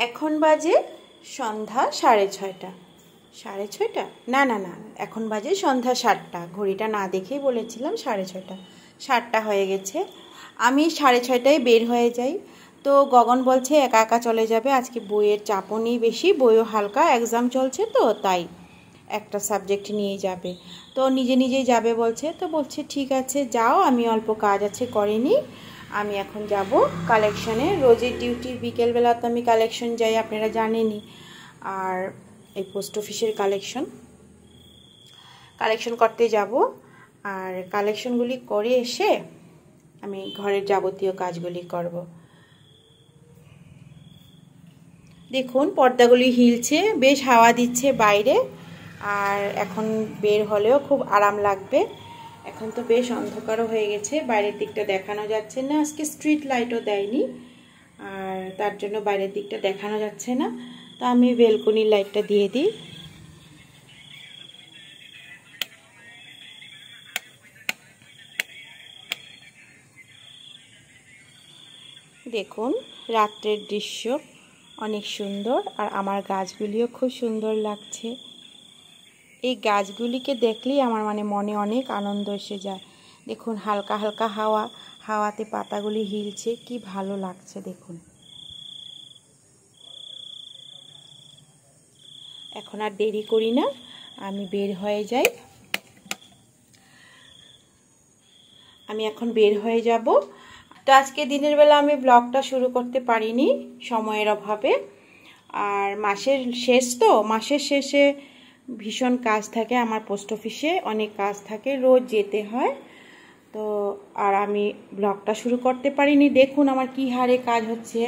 এখন বাজে সন্ধ্যা 6:30। 6:30 না না না, এখন বাজে সন্ধ্যা 7টা। ঘড়িটা না দেখেই বলেছিলাম 6:30। 7টা হয়ে গেছে। আমি 6:30টায় বের হয়ে যাই। তো গগন বলছে একা একা চলে যাবে, আজকে বইয়ের চাপও নেই বেশি, বইও হালকা, এক্সাম চলছে তো তাই একটা সাবজেক্ট নিয়ে যাবে। তো নিজে নিজেই যাবে বলছে, তো বলছে ঠিক আছে যাও, আমি অল্প কাজ আছে করে নিই। আমি এখন যাব কালেকশানে। রোজের ডিউটির বিকেলবেলা তো আমি কালেকশন যাই, আপনারা জানেনই। আর এই পোস্ট অফিসের কালেকশন করতে যাব। আর কালেকশনগুলি করে এসে আমি ঘরের যাবতীয় কাজগুলি করব। দেখুন পর্দাগুলি হিলছে, বেশ হাওয়া দিচ্ছে বাইরে। আর এখন বের হলেও খুব আরাম লাগবে। এখন তো বেশ অন্ধকারও হয়ে গেছে, বাইরের দিকটা দেখানো যাচ্ছে না। আজকে স্ট্রিট লাইটও দেয়নি, আর তার জন্য বাইরের দিকটা দেখানো যাচ্ছে না। তো আমি বেলকনির লাইটটা দিয়ে দিই। দেখুন রাত্রের দৃশ্য অনেক সুন্দর, আর আমার গাছগুলিও খুব সুন্দর লাগছে। এই গাছগুলিকে দেখলেই আমার মনে অনেক আনন্দ এসে যায়। দেখুন হালকা হালকা হাওয়াতে পাতাগুলি হিলছে, কি ভালো লাগছে দেখুন। এখন আর দেরি করি না, আমি বের হয়ে যাই। আমি এখন বের হয়ে যাব। তো আজকে দিনের বেলা আমি ব্লগটা শুরু করতে পারিনি সময়ের অভাবে। আর মাসের শেষ তো, মাসের শেষে ভীষণ কাজ থাকে আমার, পোস্ট অফিসে অনেক কাজ থাকে, রোজ যেতে হয়। তো আর আমি ব্লগটা শুরু করতে পারিনি। দেখুন আমার কি হারে কাজ হচ্ছে।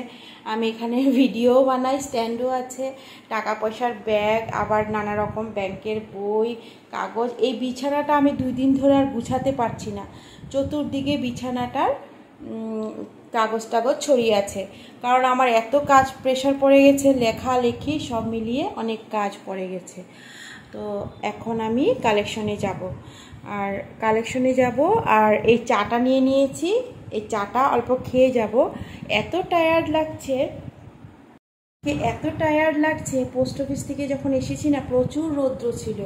আমি এখানে ভিডিও বানাই, স্ট্যান্ডও আছে, টাকা পয়সার ব্যাগ, আবার নানা রকম ব্যাংকের বই, কাগজ। এই বিছানাটা আমি 2 দিন ধরে আর গুছাতে পারছি না। চতুর্দিকে বিছানাটার কাগজ টাগজ ছড়িয়ে আছে, কারণ আমার এত কাজ প্রেশার পড়ে গেছে, লেখালেখি সব মিলিয়ে অনেক কাজ পড়ে গেছে। তো এখন আমি কালেকশনে যাব। আর এই চাটা নিয়ে নিয়েছি, এই চাটা অল্প খেয়ে যাব। এত টায়ার্ড লাগছে। পোস্ট অফিস থেকে যখন এসেছি না, প্রচুর রৌদ্র ছিল,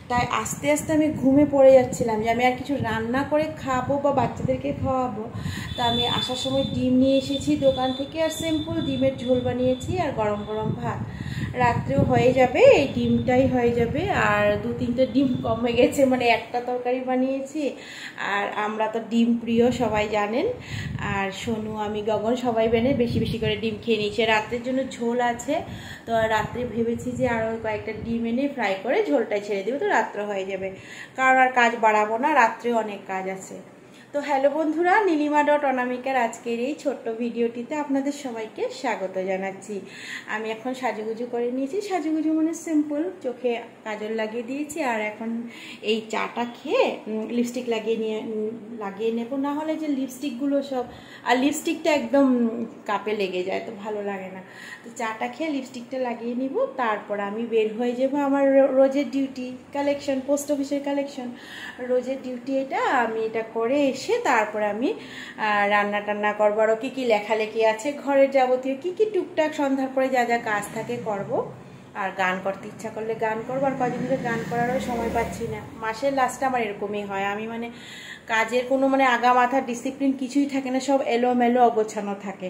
তাই আস্তে আস্তে আমি ঘুমে পড়ে যাচ্ছিলাম যে আমি আর কিছু রান্না করে খাবো বা বাচ্চাদেরকে খাওয়াবো। তা আমি আসার সময় ডিম নিয়ে এসেছি দোকান থেকে, আর সিম্পল ডিমের ঝোল বানিয়েছি, আর গরম গরম ভাত। রাত্রেও হয়ে যাবে, এই ডিমটাই হয়ে যাবে। আর 2-3টে ডিম কমে গেছে, একটা তরকারি বানিয়েছি। আর আমরা তো ডিম প্রিয়, সবাই জানেন। আর সোনু, আমি, গগন সবাই বেশি বেশি করে ডিম খেয়ে নিয়েছি। রাত্রের জন্য ঝোল আছে, তো রাত্রে ভেবেছি যে আরও কয়েকটা ডিম এনে ফ্রাই করে ঝোলটাই ছেড়ে দেবো, তো রাত্রে হয়ে যাবে। কারণ আর কাজ বাড়াবো না, রাত্রেও অনেক কাজ আছে। তো হ্যালো বন্ধুরা, নীলিমা.অনামিকার আজকের এই ছোট্ট ভিডিওটিতে আপনাদের সবাইকে স্বাগত জানাচ্ছি। আমি এখন সাজুগুজু করে নিয়েছি। সাজুগুজু সিম্পল, চোখে কাজল লাগিয়ে দিয়েছি। আর এখন এই চাটা খেয়ে লিপস্টিক লাগিয়ে নেব, না হলে যে লিপস্টিকগুলো সব, আর লিপস্টিকটা একদম কাপে লেগে যায়, তো ভালো লাগে না। তো চাটা খেয়ে লিপস্টিকটা লাগিয়ে নিব, তারপর আমি বের হয়ে যাব আমার রোজের ডিউটি, কালেকশন, পোস্ট অফিসের কালেকশন। রোজের ডিউটি এটা, আমি এটা করে এসে তারপরে আমি রান্না টান্না করবো। আরও কী কী লেখালেখি আছে, ঘরের যাবতীয় কী কী টুকটাক সন্ধ্যার পরে যা যা কাজ থাকে করব। আর গান করতে ইচ্ছা করলে গান করবো। আর কদিন ধরে গান করারও সময় পাচ্ছি না। মাসের লাস্টে আমার এরকমই হয়, আমি কাজের কোনো আগা মাথা ডিসিপ্লিন কিছুই থাকে না, সব এলোমেলো অগোছানো থাকে।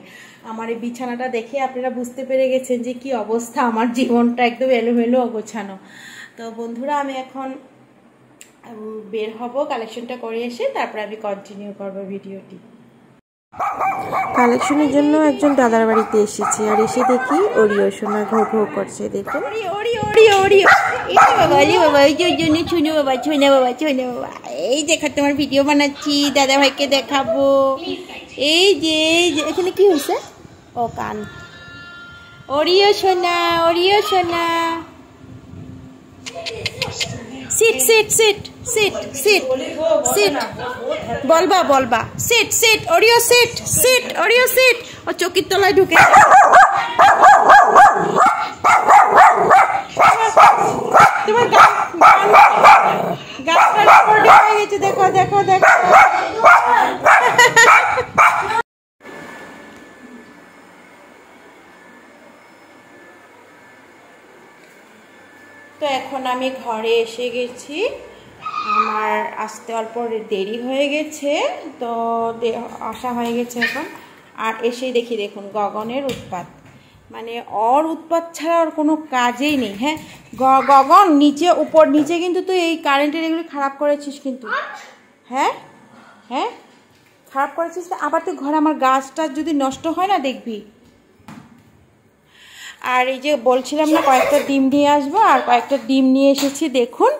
আমার এই বিছানাটা দেখে আপনারা বুঝতে পেরে গেছেন যে কি অবস্থা, আমার জীবনটা একদম এলোমেলো অগোছানো। তো বন্ধুরা, আমি এখন বের হব, কালেকশনটা করে এসে তারপরে আমি কন্টিনিউ করব ভিডিওটি। কালেকশনের জন্য একজন দাদার বাড়িতে এসেছি, আর এসে দেখি ওরিও সোনা ঘো ঘো করছে। দেখুন বাবা, এই দেখা তোমার ভিডিও বানাচ্ছি, দাদা ভাইকে দেখাবো। এই যে এখানে কি হয়েছে, ও কান। ওরিও সোনা, ওরিও সোনা, sit sit sit sit sit sit, বলবা sit sit Oreo sit sit Oreo sit. ও চকির তলায় ঢুকে তোমার গান হয়ে গেছে। দেখো দেখো দেখো, তো এখন আমি ঘরে এসে গেছি, আমার আসতে অল্প দেরি হয়ে গেছে, তো আসা হয়ে গেছে এখন। আর এসেই দেখি, দেখুন গগনের উৎপাত, মানে ওর উৎপাত ছাড়া ওর কোনো কাজেই নেই। হ্যাঁ গগন, নিচে উপর নিচে কিন্তু তুই এই কারেন্টের এগুলি খারাপ করেছিস কিন্তু। হ্যাঁ হ্যাঁ খারাপ করেছিস, আবার তুই ঘরে আমার গাছটা যদি নষ্ট হয় না দেখবি। আর এই যে বলছিলাম না কয়েকটা ডিম নিয়ে আসবো, আর কয়েকটা ডিম নিয়ে এসেছি দেখুন।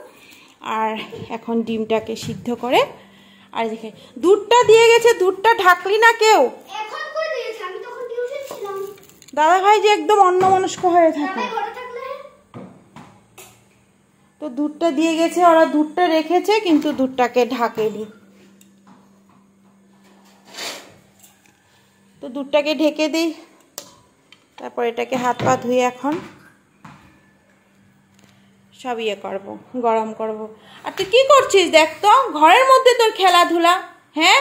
আর এখন ডিমটাকে সিদ্ধ করে, আর দেখে দুধটা দিয়ে গেছে, দুধটা ঢাকলি না কেউ। দাদা ভাই যে একদম অন্যমনস্ক হয়ে থাকে, তো দুধটা দিয়ে গেছে, ওরা দুধটা রেখেছে কিন্তু দুধটাকে ঢাকেনি। তো দুধটাকে ঢেকে দিই, তারপর এটাকে হাত পা ধুয়ে এখন সব ইয়ে করবো, গরম করব। আর তুই কি করছিস দেখ তো, ঘরের মধ্যে তোর খেলাধুলা। হ্যাঁ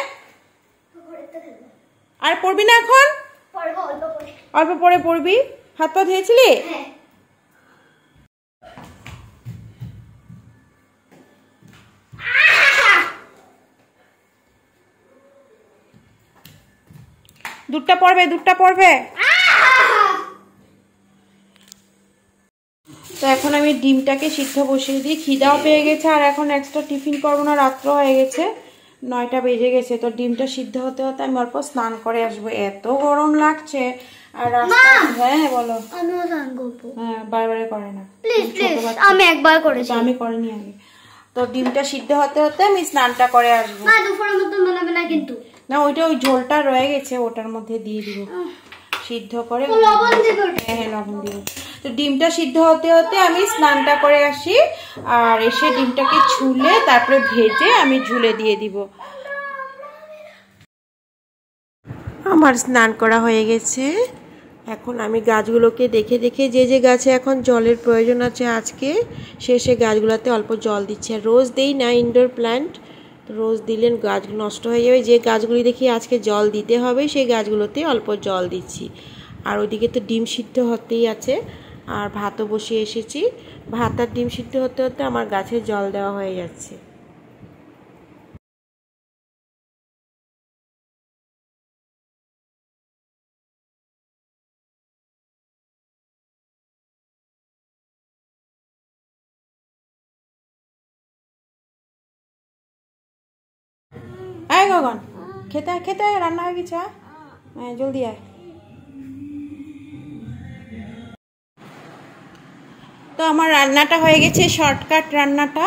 আর পড়বি না এখন? অল্প পরে পড়বি। হাত পা ধুয়েছিলি? দুধটা পড়বে, দুধটা পড়বে। তো এখন আমি ডিমটাকে সিদ্ধ বসিয়ে দিই, খিদাও পেয়ে গেছে, আর এখন এক্সট্রা টিফিন করবো না, রাত্র হয়ে গেছে, 9টা বেজে গেছে। তো ডিমটা সিদ্ধ হতে হতে আমি অল্প স্নান করে আসবো, এত গরম লাগছে। আর রাস্তা, হ্যাঁ বলো। হ্যাঁ বারবারে করে না, আমি একবার করেছি, আমি করিনি আগে। তো ডিমটা সিদ্ধ হতে হতে আমি স্নানটা করে আসবো। না দুপুরের মতো বানাবে না কিন্তু, না ওইটা ওই ঝোলটা রয়ে গেছে, ওটার মধ্যে দিয়ে দিব সিদ্ধ করে। হ্যাঁ লবণ দিব। তো ডিমটা সিদ্ধ হতে হতে আমি স্নানটা করে আসি, আর এসে ডিমটাকে ছুলে তারপরে ভেজে আমি ঝুলে দিয়ে দিব। আমার স্নান করা হয়ে গেছে, এখন আমি গাছগুলোকে দেখে দেখে যে যে গাছে এখন জলের প্রয়োজন আছে আজকে, সে গাছগুলোতে অল্প জল দিচ্ছে। আর রোজ দেই না ইনডোর প্ল্যান্ট, রোজ দিলে গাছ নষ্ট হয়ে যাবে। যে গাছগুলি দেখি আজকে জল দিতে হবে সেই গাছগুলোতে অল্প জল দিচ্ছি। আর ওইদিকে তো ডিম সিদ্ধ হতেই আছে, আর ভাতও বসিয়ে এসেছি। ভাত আর ডিম সিদ্ধ হতে হতে আমার গাছে জল দেওয়া হয়ে যাচ্ছে। আয় গগন, খেতে খেতে রান্না হয়ে গেছে, হ্যাঁ জলদি আয়। তো আমার রান্নাটা হয়ে গেছে, শর্টকাট রান্নাটা।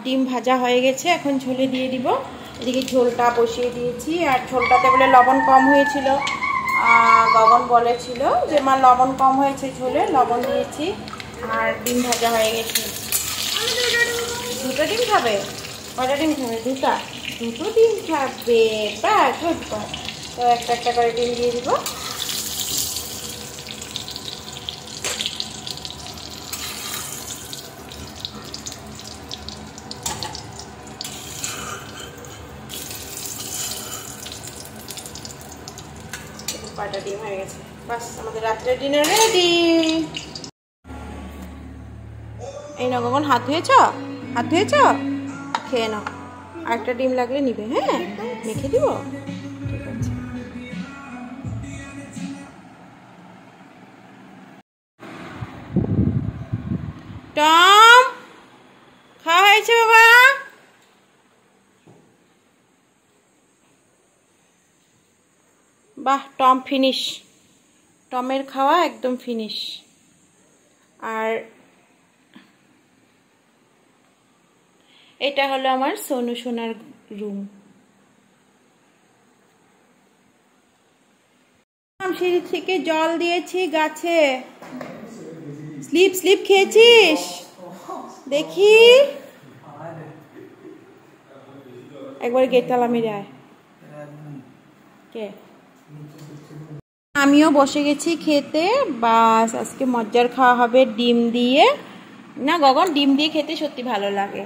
ডিম ভাজা হয়ে গেছে, এখন ঝোলে দিয়ে দিব। এদিকে ঝোলটা বসিয়ে দিয়েছি, আর ঝোলটাতে বলে লবণ কম হয়েছিল, গগন বলেছিল যে মা লবণ কম হয়েছে ঝোলে, লবণ দিয়েছি। আর ডিম ভাজা হয়ে গেছে। দুটো ডিম খাবে? কয়টা ডিম খাবে? দুটো ডিম খাবে, বা গুড বয়। তো একটা একটা করে ডিম দিয়ে দিব। কয়টা ডিম হয়ে গেছে, বাস আমাদের রাত্রের ডিনার রেডি। এই না গগন, হাত ধুয়েছ? হাত ধুয়েছ? খেয়ে নাও, আরেকটা ডিম লাগলে নিবে। হ্যাঁ মেখে দিব, ঠিক আছে। টম খাওয়া হয়েছে বাবা? বাহ, টম ফিনিশ, টমের খাওয়া একদম ফিনিশ। আর এটা হলো আমার সোনু সোনার রুম। সিঁড়ি থেকে জল দিয়েছি গাছে। স্লিপ স্লিপ খেয়েছিস? দেখি একবার গেট তালা মেরে আয়। কে? আমিও বসে গেছি খেতে, বাস আজকে মজার খাওয়া হবে ডিম দিয়ে। না গগন, ডিম দিয়ে খেতে সত্যি ভালো লাগে।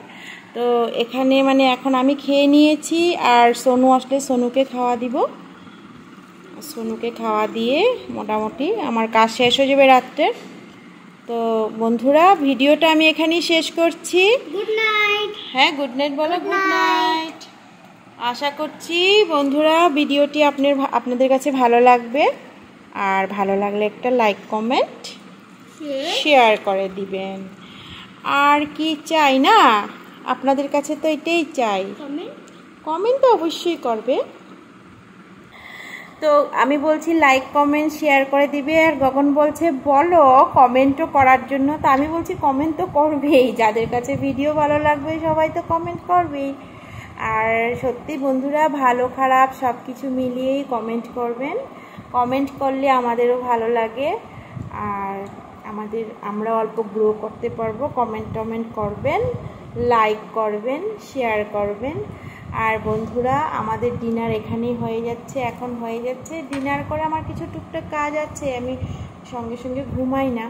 তো এখানে মানে এখন আমি খেয়ে নিয়েছি, আর সোনু আসলে সোনুকে খাওয়া দিব। সোনুকে খাওয়া দিয়ে মোটামুটি আমার কাজ শেষ হয়ে যাবে রাত্রের। তো বন্ধুরা, ভিডিওটা আমি এখানেই শেষ করছি। Good night. হ্যাঁ, গুড নাইট বলো। Good night. আশা করছি বন্ধুরা ভিডিওটি আপনাদের কাছে ভালো লাগবে, আর ভালো লাগলে একটা লাইক কমেন্ট শেয়ার করে দিবেন। আর কি চাই না, আপনাদের কাছে তো এটাই চাই, কমেন্ট তো অবশ্যই করবে। তো আমি বলছি লাইক কমেন্ট শেয়ার করে দিবে, আর গগন বলছে বলো কমেন্টও করার জন্য। তো আমি বলছি কমেন্ট তো করবেই, যাদের কাছে ভিডিও ভালো লাগবে সবাই তো কমেন্ট করবেই। আর সত্যি বন্ধুরা, ভালো খারাপ সব কিছু মিলিয়েই কমেন্ট করবেন। কমেন্ট করলে আমাদেরও ভালো লাগে, আর আমরা অল্প গ্রো করতে পারবো। কমেন্ট করবেন, লাইক করবেন, শেয়ার করবেন। আর বন্ধুরা, আমাদের ডিনার এখানেই হয়ে যাচ্ছে, এখন হয়ে যাচ্ছে। ডিনার করে আমার কিছু টুকটাক কাজ আছে, আমি সঙ্গে সঙ্গে ঘুমাই না।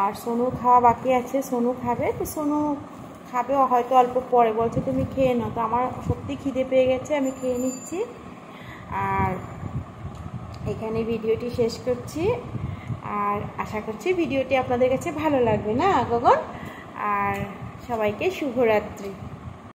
আর সোনুর খাওয়া বাকি আছে, সোনু খাবে। তো সোনু খাবে হয়তো অল্প পরে, বলছে তুমি খেয়ে নাও। তো আমার সত্যি খিদে পেয়ে গেছে, আমি খেয়ে নিচ্ছি। আর এখানে ভিডিওটি শেষ করছি, আর আশা করছি ভিডিওটি আপনাদের কাছে ভালো লাগবে না গগন? আর সবাইকে শুভরাত্রি।